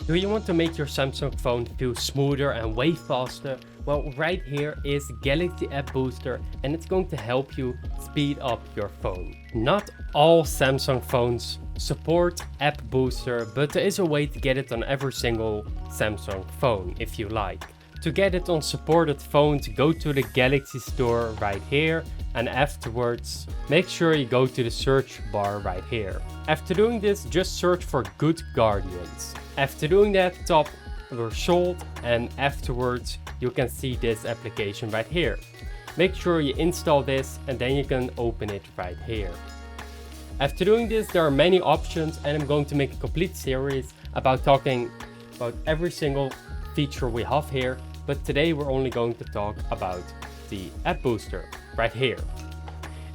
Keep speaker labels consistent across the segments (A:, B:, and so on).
A: Do you want to make your Samsung phone feel smoother and way faster? Well, right here is Galaxy App Booster, and it's going to help you speed up your phone. Not all Samsung phones support App Booster, but there is a way to get it on every single Samsung phone if you like. To get it on supported phones, go to the Galaxy Store right here, and afterwards make sure you go to the search bar right here. After doing this, just search for Good Guardians. After doing that, tap result, and afterwards you can see this application right here. Make sure you install this and then you can open it right here. After doing this, there are many options, and I'm going to make a complete series about talking about every single feature we have here, but today we're only going to talk about the App Booster right here.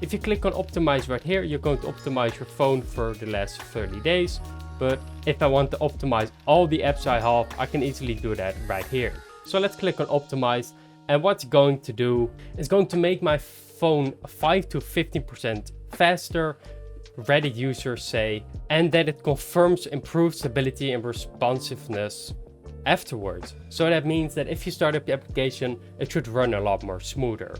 A: If you click on optimize right here, you're going to optimize your phone for the last 30 days. But if I want to optimize all the apps I have, I can easily do that right here. So let's click on optimize, and what's going to do is going to make my phone 5 to 15% faster, Reddit users say, and that it confirms improved stability and responsiveness afterwards. So that means that if you start up the application, it should run a lot more smoother.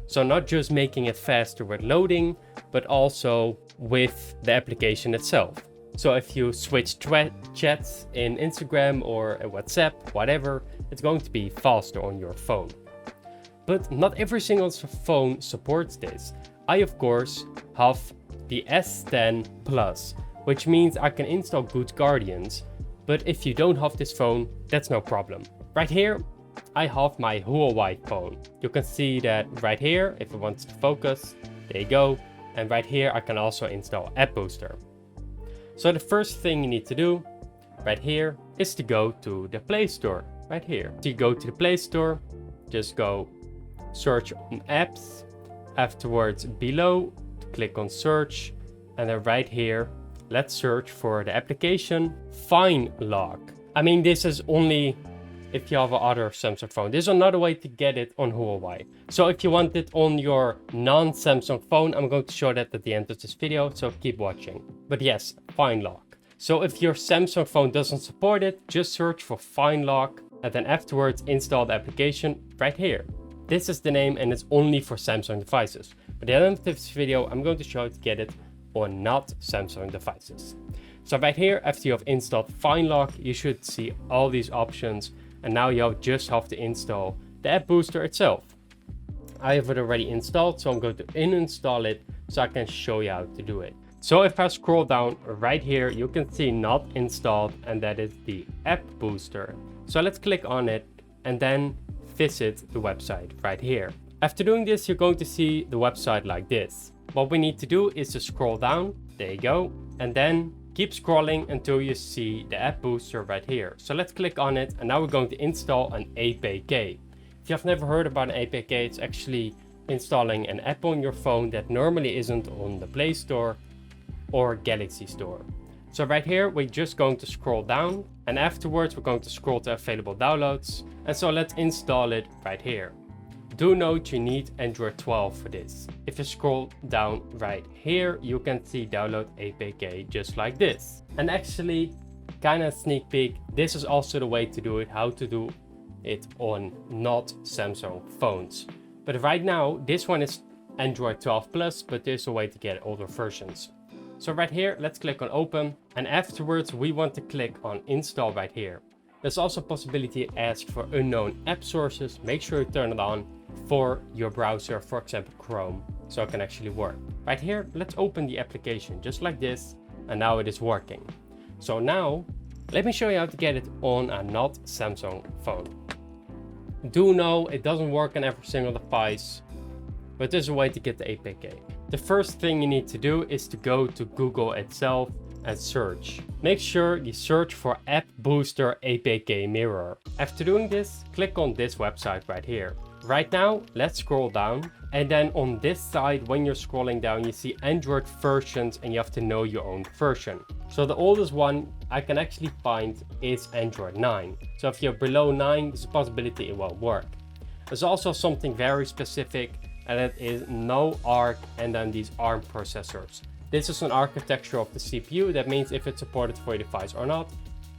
A: So not just making it faster with loading, but also with the application itself. So if you switch chats in Instagram or WhatsApp, whatever, it's going to be faster on your phone. But not every single phone supports this. I of course have the S10 Plus, which means I can install Good Guardians. But if you don't have this phone, that's no problem. Right here, I have my Huawei phone. You can see that right here, if it wants to focus, there you go. And right here, I can also install App Booster. So the first thing you need to do right here is to go to the Play Store right here. To go to the Play Store, just go search on apps. Afterwards, below, click on search, and then right here, let's search for the application FineLock. I mean, this is only if you have another Samsung phone. There's another way to get it on Huawei. So if you want it on your non-Samsung phone, I'm going to show that at the end of this video, so keep watching. But yes, FineLock. So if your Samsung phone doesn't support it, just search for FineLock, and then afterwards install the application right here. This is the name, and it's only for Samsung devices. But at the end of this video, I'm going to show you to get it on not Samsung devices. So right here, after you have installed FineLock, you should see all these options. And now you just have to install the App Booster itself. I have it already installed, so I'm going to uninstall it so I can show you how to do it. So if I scroll down right here, you can see not installed, and that is the App Booster. So let's click on it and then visit the website right here. After doing this, you're going to see the website like this. What we need to do is to scroll down, there you go, and then keep scrolling until you see the App Booster right here. So let's click on it, and now we're going to install an APK. If you have never heard about an APK, it's actually installing an app on your phone that normally isn't on the Play Store or Galaxy Store. So right here, we're just going to scroll down, and afterwards we're going to scroll to available downloads. And so let's install it right here. Do note you need Android 12 for this. If you scroll down right here, you can see download APK just like this. And actually, kind of sneak peek, this is also the way to do it, how to do it on not Samsung phones. But right now, this one is Android 12 Plus, but there's a way to get older versions. So right here, let's click on open, and afterwards we want to click on install right here. There's also a possibility to ask for unknown app sources. Make sure you turn it on for your browser, for example Chrome, so it can actually work. Right here, let's open the application just like this, and now it is working. So now, let me show you how to get it on a not Samsung phone. Do know it doesn't work on every single device, but there's a way to get the APK. The first thing you need to do is to go to Google itself and search. Make sure you search for App Booster APK Mirror. After doing this, click on this website right here. Right now, let's scroll down, and then on this side, when you're scrolling down, you see Android versions, and you have to know your own version. So the oldest one I can actually find is Android 9. So if you're below 9, there's a possibility it won't work. There's also something very specific, and that is no ARC and then these ARM processors. This is an architecture of the CPU. That means if it's supported for your device or not,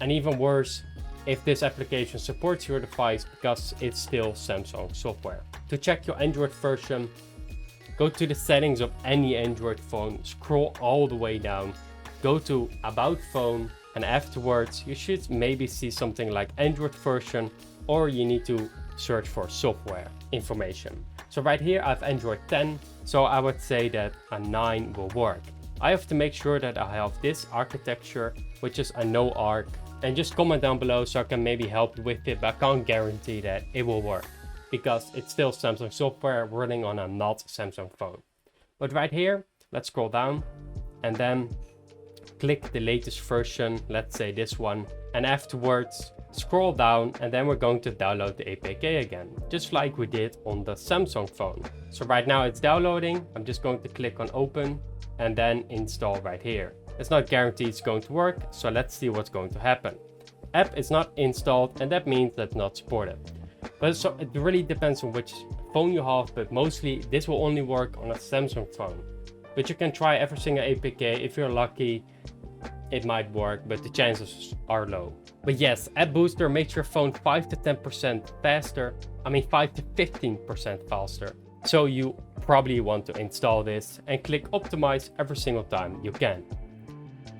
A: And even worse, if this application supports your device because it's still Samsung software. To check your Android version, go to the settings of any Android phone, scroll all the way down, go to About Phone, and afterwards you should maybe see something like Android version, or you need to search for software information. So right here I have Android 10, so I would say that a 9 will work. I have to make sure that I have this architecture, which is a no arc, and just comment down below so I can maybe help you with it, but I can't guarantee that it will work because it's still Samsung software running on a not Samsung phone. But right here, let's scroll down and then click the latest version, let's say this one, and afterwards scroll down, and then we're going to download the APK again, just like we did on the Samsung phone. So right now it's downloading. I'm just going to click on open and then install right here. It's not guaranteed it's going to work, so let's see what's going to happen. App is not installed, and that means that's not supported. But so it really depends on which phone you have, but mostly this will only work on a Samsung phone. But you can try every single APK. If you're lucky, it might work, but the chances are low. But yes, App Booster makes your phone 5 to 10% faster. 5 to 15% faster. So you probably want to install this and click optimize every single time you can.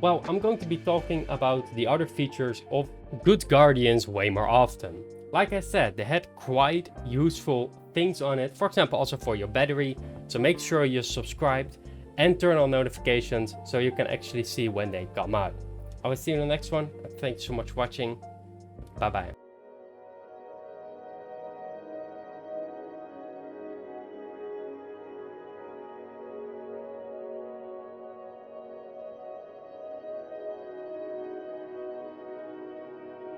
A: Well, I'm going to be talking about the other features of Good Guardians way more often. Like I said, they had quite useful things on it, for example also for your battery, so make sure you're subscribed and turn on notifications so you can actually see when they come out. I will see you in the next one. Thanks so much for watching. Bye bye.